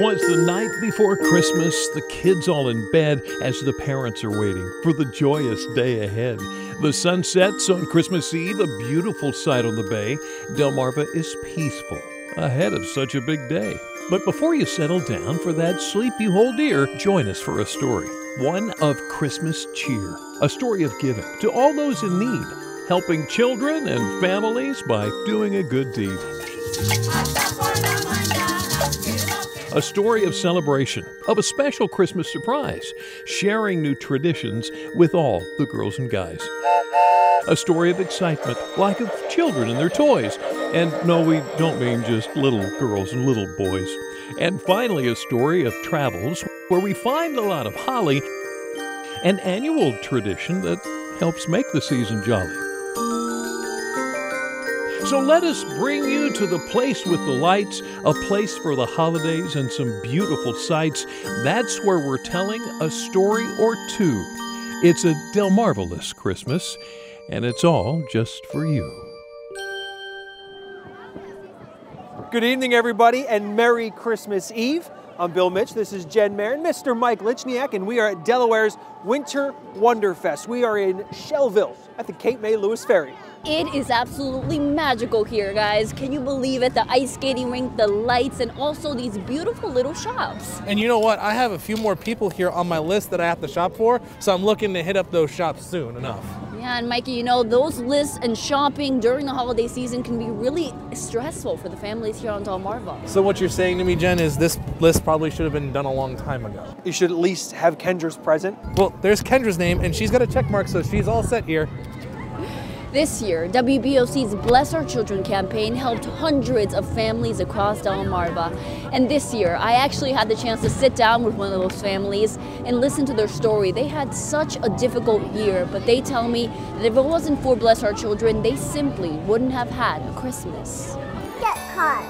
'Twas the night before Christmas, the kids all in bed as the parents are waiting for the joyous day ahead. The sun sets on Christmas Eve, a beautiful sight on the bay. Delmarva is peaceful ahead of such a big day. But before you settle down for that sleep you hold dear, join us for a story. One of Christmas cheer, a story of giving to all those in need, helping children and families by doing a good deed. A story of celebration, of a special Christmas surprise, sharing new traditions with all the girls and guys. A story of excitement, like of children and their toys. And no, we don't mean just little girls and little boys. And finally, a story of travels where we find a lot of holly, an annual tradition that helps make the season jolly. So let us bring you to the place with the lights, a place for the holidays and some beautiful sights. That's where we're telling a story or two. It's a Delmarvalous Christmas, and it's all just for you. Good evening, everybody, and Merry Christmas Eve. I'm Bill Mich. This is Jen Marin, Mr. Mike Lichniak, and we are at Delaware's Winter Wonderfest. We are in Shellville at the Cape May Lewis Ferry. It is absolutely magical here, guys. Can you believe it? The ice skating rink, the lights, and also these beautiful little shops. And you know what? I have a few more people here on my list that I have to shop for, so I'm looking to hit up those shops soon enough. Yeah, and Mikey, you know, those lists and shopping during the holiday season can be really stressful for the families here on Delmarva. So what you're saying to me, Jen, is this list probably should have been done a long time ago. You should at least have Kendra's present. Well, there's Kendra's name, and she's got a check mark, so she's all set here. This year, WBOC's Bless Our Children campaign helped hundreds of families across Delmarva. And this year, I actually had the chance to sit down with one of those families and listen to their story. They had such a difficult year, but they tell me that if it wasn't for Bless Our Children, they simply wouldn't have had a Christmas. Get caught.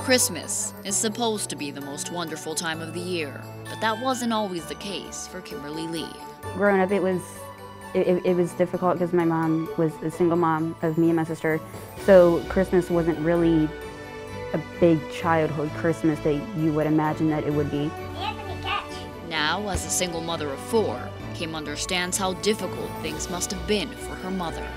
Christmas is supposed to be the most wonderful time of the year, but that wasn't always the case for Kimberly Lee. Growing up, it was difficult because my mom was a single mom of me and my sister, so Christmas wasn't really a big childhood Christmas that you would imagine that it would be. Now, as a single mother of 4, Kim understands how difficult things must have been for her mother.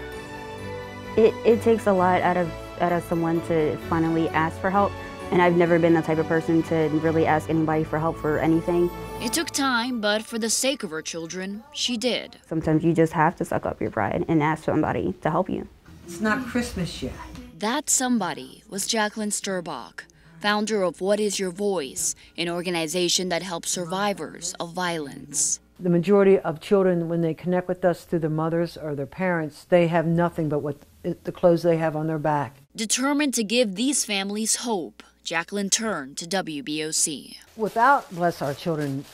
It takes a lot out of someone to finally ask for help, and I've never been the type of person to really ask anybody for help for anything. It took time, but for the sake of her children, she did. Sometimes you just have to suck up your pride and ask somebody to help you. It's not Christmas yet. That somebody was Jacqueline Sturbach, founder of What Is Your Voice, an organization that helps survivors of violence. The majority of children, when they connect with us through their mothers or their parents, they have nothing but the clothes they have on their back. Determined to give these families hope, Jacqueline turned to WBOC. Without Bless Our Children,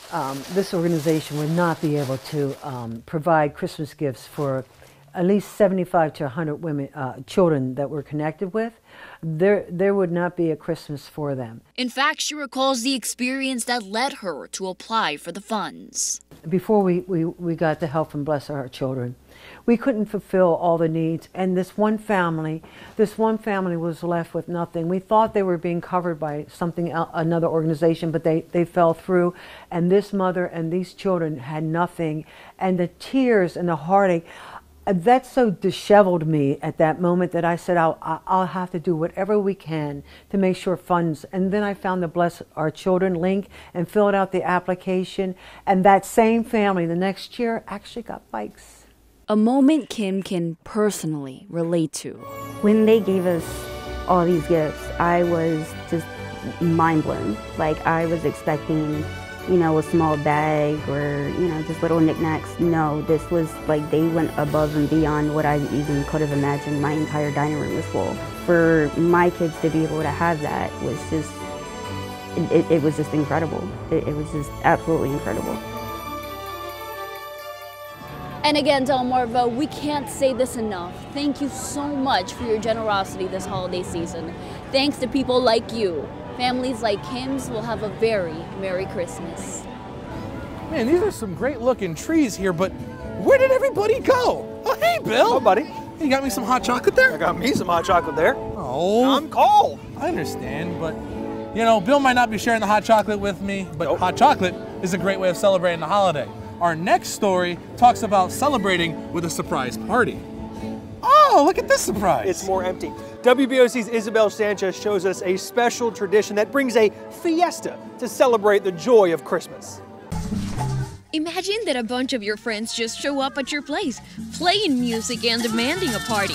this organization would not be able to provide Christmas gifts for at least 75 to 100 women, children that we're connected with. There would not be a Christmas for them. In fact, she recalls the experience that led her to apply for the funds. Before we got the help from Bless Our Children, we couldn't fulfill all the needs, and this one family was left with nothing. We thought they were being covered by another organization, but they fell through, and this mother and these children had nothing, and the tears and the heartache, that so disheveled me at that moment that I said, I'll have to do whatever we can to make sure funds. And then I found the Bless Our Children link and filled out the application. And that same family the next year actually got bikes. A moment Kim can personally relate to. When they gave us all these gifts, I was just mind blown. Like, I was expecting, you know, a small bag or, you know, just little knickknacks. No, this was like they went above and beyond what I even could have imagined. My entire dining room was full. For my kids to be able to have that was just, it was just incredible. It was just absolutely incredible. And again, Delmarva, we can't say this enough. Thank you so much for your generosity this holiday season. Thanks to people like you, families like Kim's will have a very Merry Christmas. Man, these are some great looking trees here, but where did everybody go? Oh, hey, Bill. Oh, buddy. You got me some hot chocolate there? I got me some hot chocolate there. Oh. I'm cold. I understand, but You know, Bill might not be sharing the hot chocolate with me, but hot chocolate is a great way of celebrating the holiday. Our next story talks about celebrating with a surprise party. Oh, look at this surprise. It's more empty. WBOC's Isabel Sanchez shows us a special tradition that brings a fiesta to celebrate the joy of Christmas. Imagine that a bunch of your friends just show up at your place, playing music and demanding a party.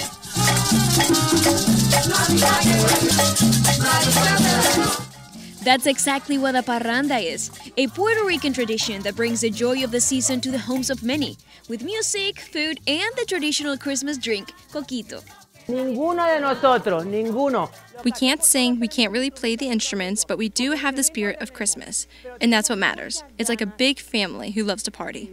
That's exactly what a parranda is, a Puerto Rican tradition that brings the joy of the season to the homes of many, with music, food, and the traditional Christmas drink, coquito. Ninguno de nosotros, ninguno. We can't sing, we can't really play the instruments, but we do have the spirit of Christmas. And that's what matters. It's like a big family who loves to party.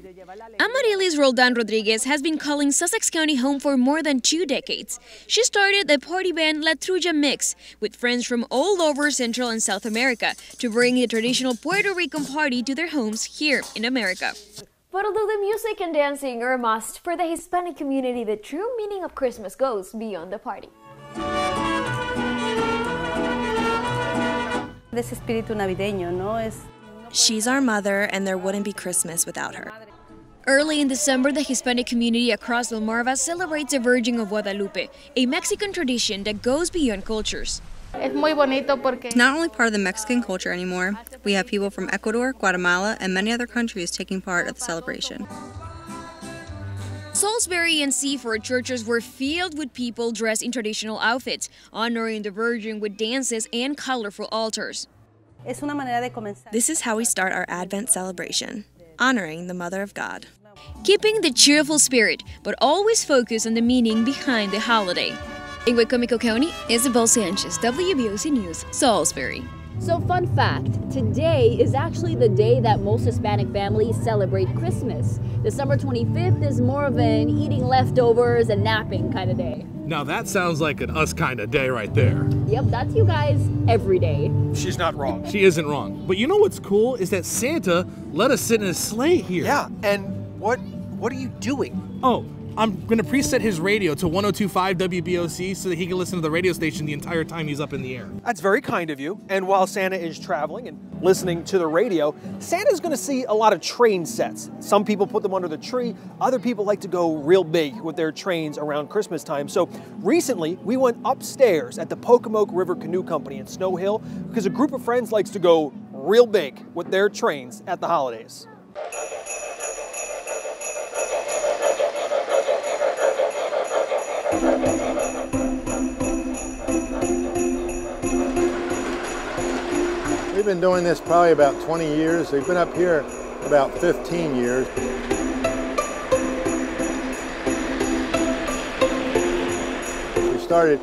Amaryllis Roldan Rodriguez has been calling Sussex County home for more than 2 decades. She started the party band La Trulla Mix with friends from all over Central and South America to bring the traditional Puerto Rican party to their homes here in America. But although the music and dancing are a must for the Hispanic community, the true meaning of Christmas goes beyond the party. She's our mother, and there wouldn't be Christmas without her. Early in December, the Hispanic community across Delmarva celebrates the Virgin of Guadalupe, a Mexican tradition that goes beyond cultures. It's not only part of the Mexican culture anymore. We have people from Ecuador, Guatemala, and many other countries taking part of the celebration. Salisbury and Seaford churches were filled with people dressed in traditional outfits, honoring the Virgin with dances and colorful altars. This is how we start our Advent celebration, honoring the Mother of God. Keeping the cheerful spirit, but always focus on the meaning behind the holiday. In Wicomico County, Isabel Sanchez, WBOC News, Salisbury. So fun fact, today is actually the day that most Hispanic families celebrate Christmas. December 25th is more of an eating leftovers and napping kind of day. Now that sounds like an us kind of day right there. Yep, that's you guys every day. She's not wrong. She isn't wrong. But you know what's cool is that Santa let us sit in his sleigh here. Yeah, and what are you doing? Oh, I'm going to preset his radio to 102.5 WBOC so that he can listen to the radio station the entire time he's up in the air. That's very kind of you. And while Santa is traveling and listening to the radio, Santa's going to see a lot of train sets. Some people put them under the tree. Other people like to go real big with their trains around Christmas time. So recently, we went upstairs at the Pocomoke River Canoe Company in Snow Hill because a group of friends likes to go real big with their trains at the holidays. We've been doing this probably about 20 years. We've been up here about 15 years. We started,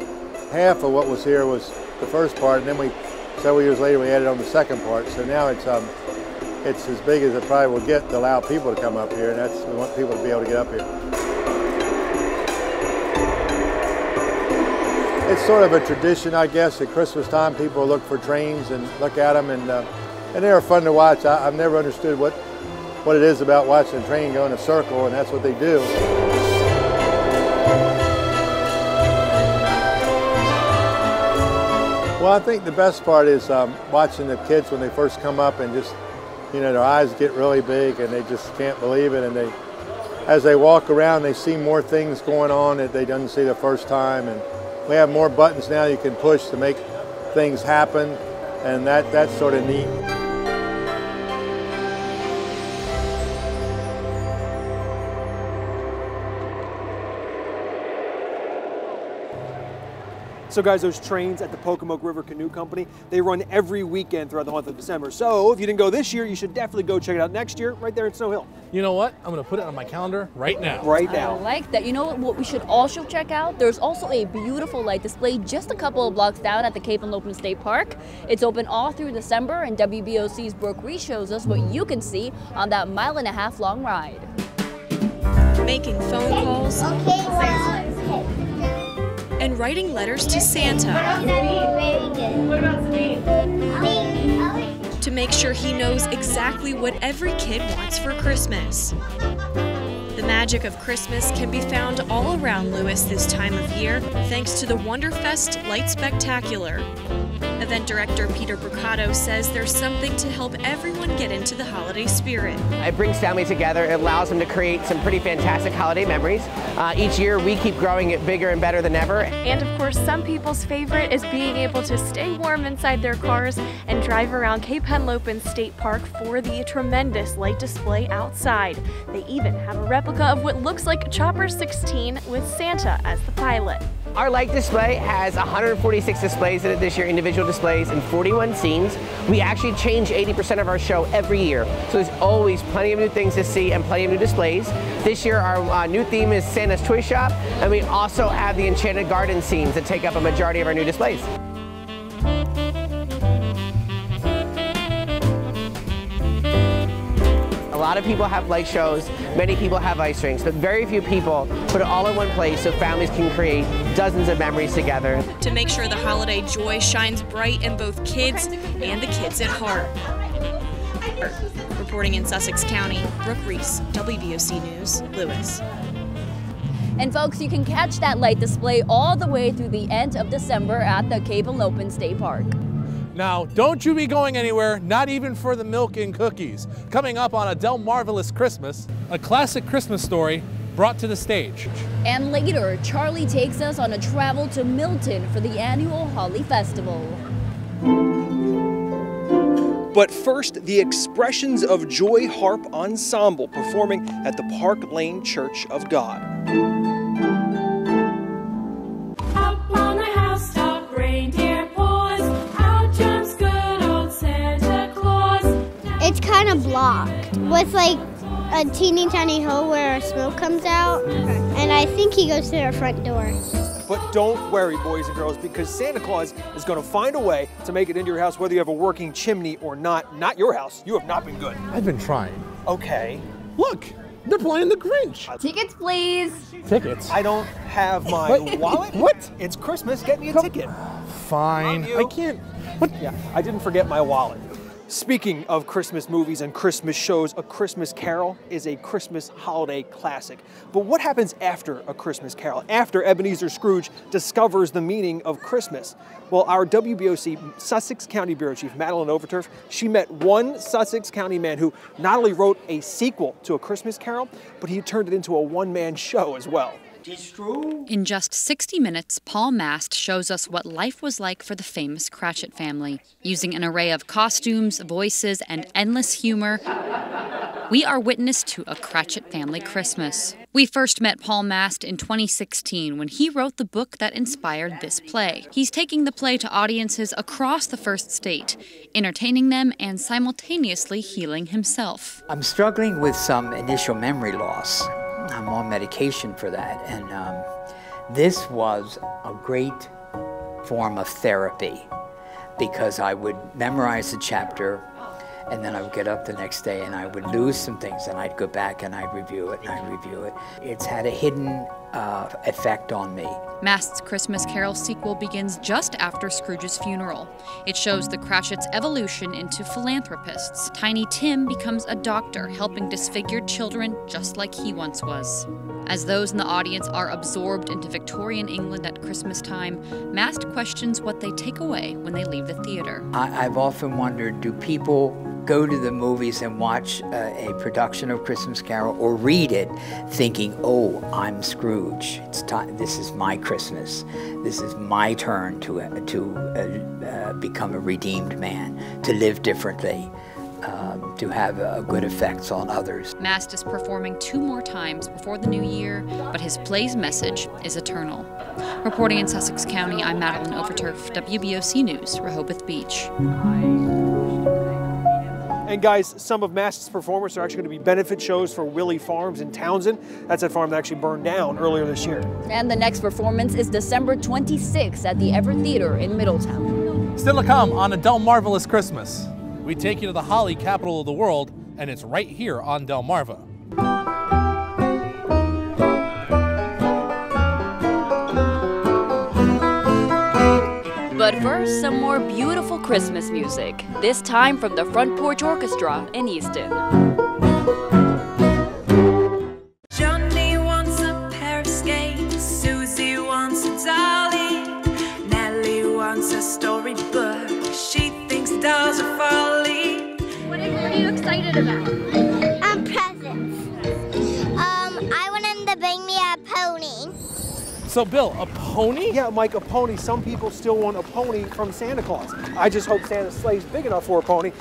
half of what was here was the first part, and then several years later we added on the second part. So now it's as big as it probably will get to allow people to come up here, and we want people to be able to get up here. It's sort of a tradition, I guess. At Christmas time, people look for trains and look at them, and they're fun to watch. I've never understood what it is about watching a train go in a circle, and that's what they do. Well, I think the best part is watching the kids when they first come up and just, you know, their eyes get really big and they just can't believe it. And as they walk around, they see more things going on that they didn't see the first time. And we have more buttons now you can push to make things happen, and that's sort of neat. So guys, those trains at the Pocomoke River Canoe Company, they run every weekend throughout the month of December. So if you didn't go this year, you should definitely go check it out next year right there in Snow Hill. You know what? I'm going to put it on my calendar right now. Right now. I like that. You know what we should also check out? There's also a beautiful light display just a couple of blocks down at the Cape and Lopin State Park. It's open all through December, and WBOC's Brooke Reed shows us what you can see on that 1.5 mile long ride. Making phone calls. And writing letters to Santa to make sure he knows exactly what every kid wants for Christmas. The magic of Christmas can be found all around Lewis this time of year thanks to the Wonderfest Light Spectacular, Event director Peter Brucato says there's something to help everyone get into the holiday spirit. It brings families together. It allows them to create some pretty fantastic holiday memories. Each year we keep growing it bigger and better than ever. And of course, some people's favorite is being able to stay warm inside their cars and drive around Cape Henlopen State Park for the tremendous light display outside. They even have a replica of what looks like Chopper 16 with Santa as the pilot. Our light display has 146 displays in it this year, individual displays, and 41 scenes. We actually change 80% of our show every year, so there's always plenty of new things to see and plenty of new displays. This year our new theme is Santa's Toy Shop, and we also have the Enchanted Garden scenes that take up a majority of our new displays. A lot of people have light shows, many people have ice rinks, but very few people put it all in one place so families can create dozens of memories together. To make sure the holiday joy shines bright in both kids and the kids at heart. Reporting in Sussex County, Brooke Reese, WBOC News, Lewis. And folks, you can catch that light display all the way through the end of December at the Cape Henlopen State Park. Now, don't you be going anywhere, not even for the milk and cookies. Coming up on A Delmarvalous Christmas, a classic Christmas story brought to the stage. And later, Charlie takes us on a travel to Milton for the annual Holly Festival. But first, the Expressions of Joy Harp Ensemble performing at the Park Lane Church of God. Up on the housetop, reindeer paws, out jumps good old Santa Claus. It's kind of blocked with like a teeny tiny hole where smoke comes out, and I think he goes through our front door. But don't worry, boys and girls, because Santa Claus is going to find a way to make it into your house, whether you have a working chimney or not. Not your house. You have not been good. I've been trying. Okay. Look, they're playing the Grinch. Tickets, please. Tickets? I don't have my wallet. What? It's Christmas. Get me a ticket. Fine. I can't. What? Yeah, I didn't forget my wallet. Speaking of Christmas movies and Christmas shows, A Christmas Carol is a Christmas holiday classic. But what happens after A Christmas Carol, after Ebenezer Scrooge discovers the meaning of Christmas? Well, our WBOC Sussex County Bureau Chief, Madeline Overturf, she met one Sussex County man who not only wrote a sequel to A Christmas Carol, but he turned it into a one-man show as well. In just 60 minutes, Paul Mast shows us what life was like for the famous CRACHIT family. Using an array of costumes, voices, and endless humor, we are witness to a CRACHIT family Christmas. We first met Paul Mast in 2016 when he wrote the book that inspired this play. He's taking the play to audiences across the first state, entertaining them and simultaneously healing himself. I'm struggling with some initial memory loss. I'm on medication for that, and this was a great form of therapy because I would memorize the chapter and then I would get up the next day and I would lose some things and I'd go back and I'd review it and I'd review it. It's had a hidden effect on me. Mast's Christmas Carol sequel begins just after Scrooge's funeral. It shows the Cratchits' evolution into philanthropists. Tiny Tim becomes a doctor, helping disfigured children just like he once was. As those in the audience are absorbed into Victorian England at Christmas time, Mast questions what they take away when they leave the theater. I've often wondered, do people go to the movies and watch a production of Christmas Carol or read it thinking, oh, I'm Scrooge. It's time. This is my Christmas. This is my turn to become a redeemed man, to live differently, to have good effects on others. Mast is performing 2 more times before the new year, but his play's message is eternal. Reporting in Sussex County, I'm Madeline Overturf, WBOC News, Rehoboth Beach. And guys, some of Mast's performers are actually going to be benefit shows for Willie Farms in Townsend. That's that farm that actually burned down earlier this year. And the next performance is December 26th at the Ever Theater in Middletown. Still to come on A Delmarvalous Christmas. We take you to the holly capital of the world, and it's right here on Delmarva. But first, some more beautiful Christmas music, this time from the Front Porch Orchestra in Easton. Johnny wants a pair of skates, Susie wants a dolly, Nellie wants a storybook. dolls are falling. What are you excited about? Presents. I want him to bring me a pony. So Bill, a pony? Yeah, Mike, a pony. Some people still want a pony from Santa Claus. I just hope Santa's sleigh's big enough for a pony.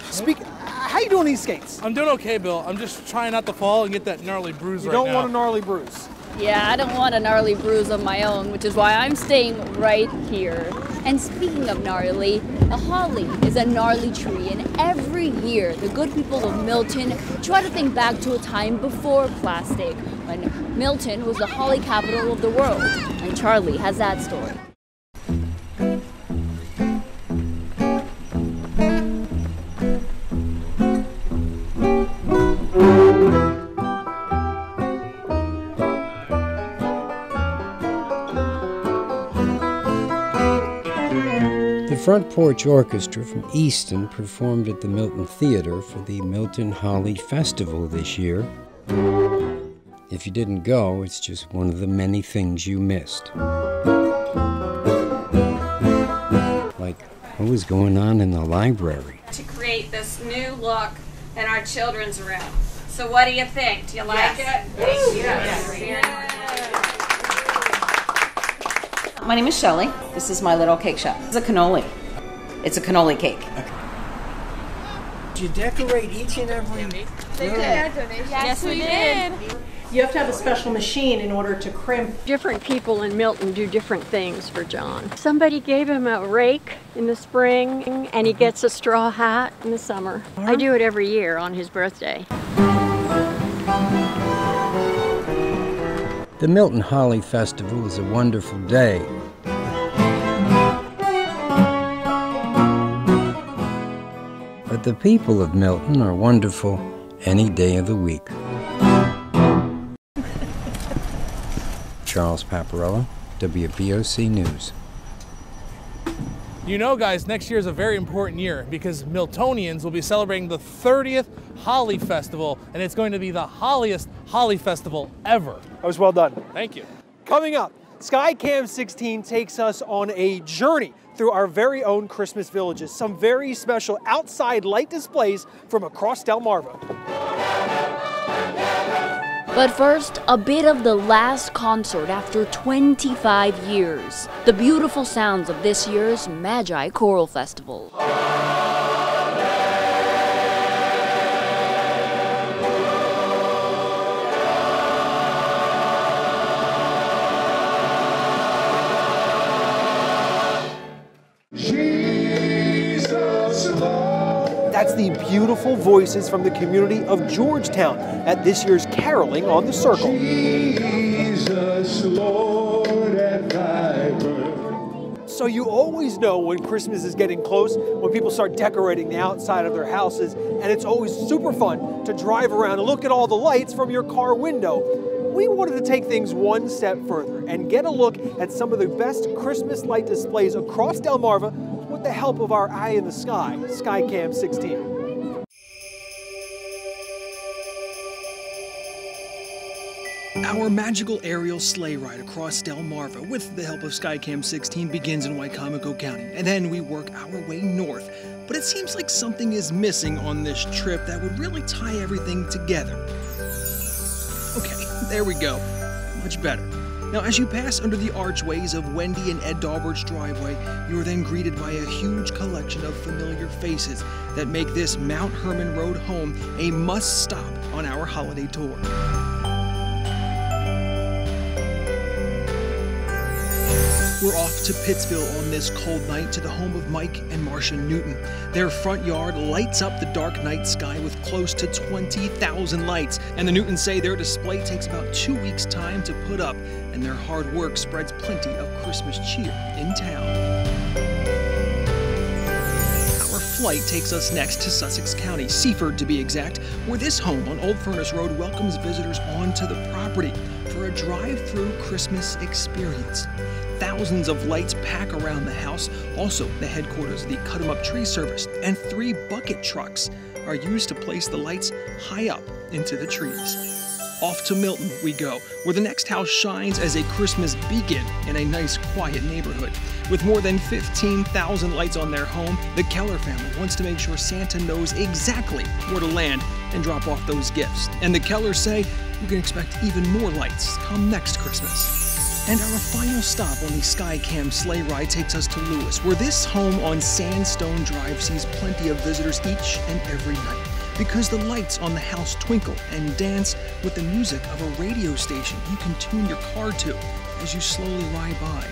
How you doing these skates? I'm doing okay, Bill. I'm just trying not to fall and get that gnarly bruise right now. You don't want a gnarly bruise. Yeah, I don't want a gnarly bruise of my own, which is why I'm staying right here. And speaking of gnarly, a holly is a gnarly tree, and every year the good people of Milton try to think back to a time before plastic, when Milton was the holly capital of the world. And Charlie has that story. The Front Porch Orchestra from Easton performed at the Milton Theater for the Milton Holly Festival this year. If you didn't go, it's just one of the many things you missed. Like what was going on in the library. To create this new look in our children's room. So what do you think? Do you like it? Yes. My name is Shelley. This is my little cake shop. It's a cannoli. It's a cannoli cake. Did you decorate each and every room? They did. Yes, we did. You have to have a special machine in order to crimp. Different people in Milton do different things for John. Somebody gave him a rake in the spring, and he gets a straw hat in the summer. I do it every year on his birthday. The Milton Holly Festival is a wonderful day. But the people of Milton are wonderful any day of the week. Charles Paparella, WBOC News. You know, guys, next year is a very important year because Miltonians will be celebrating the 30th Holly Festival, and it's going to be the holliest Holly Festival ever. That was well done. Thank you. Coming up, SkyCam 16 takes us on a journey through our very own Christmas villages. Some very special outside light displays from across Delmarva. But first, a bit of the last concert after 25 years. The beautiful sounds of this year's Magi Choral Festival. That's the beautiful voices from the community of Georgetown at this year's Caroling on the Circle. Jesus, Lord, at thy birth. So you always know when Christmas is getting close, when people start decorating the outside of their houses, and it's always super fun to drive around and look at all the lights from your car window. We wanted to take things one step further and get a look at some of the best Christmas light displays across Delmarva with the help of our eye in the sky, SkyCam 16. Our magical aerial sleigh ride across Delmarva with the help of SkyCam 16 begins in Wicomico County, and then we work our way north. But it seems like something is missing on this trip that would really tie everything together. Okay, there we go. Much better. Now, as you pass under the archways of Wendy and Ed Dahlberg's driveway, you are then greeted by a huge collection of familiar faces that make this Mount Herman Road home a must-stop on our holiday tour. We're off to Pittsville on this cold night to the home of Mike and Marcia Newton. Their front yard lights up the dark night sky with close to 20,000 lights, and the Newtons say their display takes about 2 weeks' time to put up, and their hard work spreads plenty of Christmas cheer in town. Our flight takes us next to Sussex County, Seaford to be exact, where this home on Old Furnace Road welcomes visitors onto the property for a drive-through Christmas experience. Thousands of lights pack around the house. Also, the headquarters of the Cut 'em Up Tree Service, and 3 bucket trucks are used to place the lights high up into the trees. Off to Milton we go, where the next house shines as a Christmas beacon in a nice, quiet neighborhood. With more than 15,000 lights on their home, the Keller family wants to make sure Santa knows exactly where to land and drop off those gifts. And the Kellers say you can expect even more lights come next Christmas. And our final stop on the SkyCam sleigh ride takes us to Lewis, where this home on Sandstone Drive sees plenty of visitors each and every night. Because the lights on the house twinkle and dance with the music of a radio station you can tune your car to as you slowly ride by.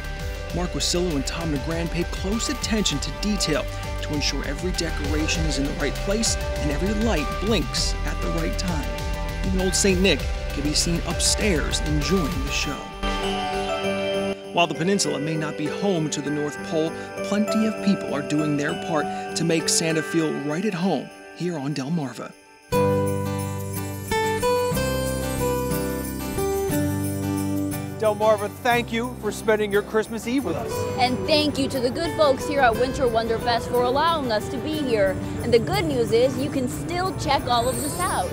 Mark Wasillo and Tom Negrand pay close attention to detail to ensure every decoration is in the right place and every light blinks at the right time. Even old St. Nick can be seen upstairs enjoying the show. While the peninsula may not be home to the North Pole, plenty of people are doing their part to make Santa feel right at home here on Delmarva. Delmarva, thank you for spending your Christmas Eve with us. And thank you to the good folks here at Winter Wonderfest for allowing us to be here. And the good news is you can still check all of this out.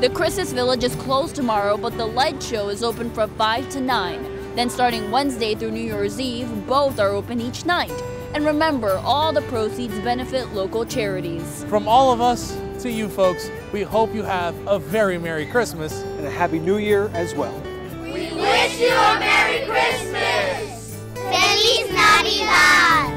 The Christmas Village is closed tomorrow, but the light show is open from 5 to 9. Then starting Wednesday through New Year's Eve, both are open each night. And remember, all the proceeds benefit local charities. From all of us to you folks, we hope you have a very Merry Christmas. And a Happy New Year as well. We wish you a Merry Christmas! Feliz Navidad!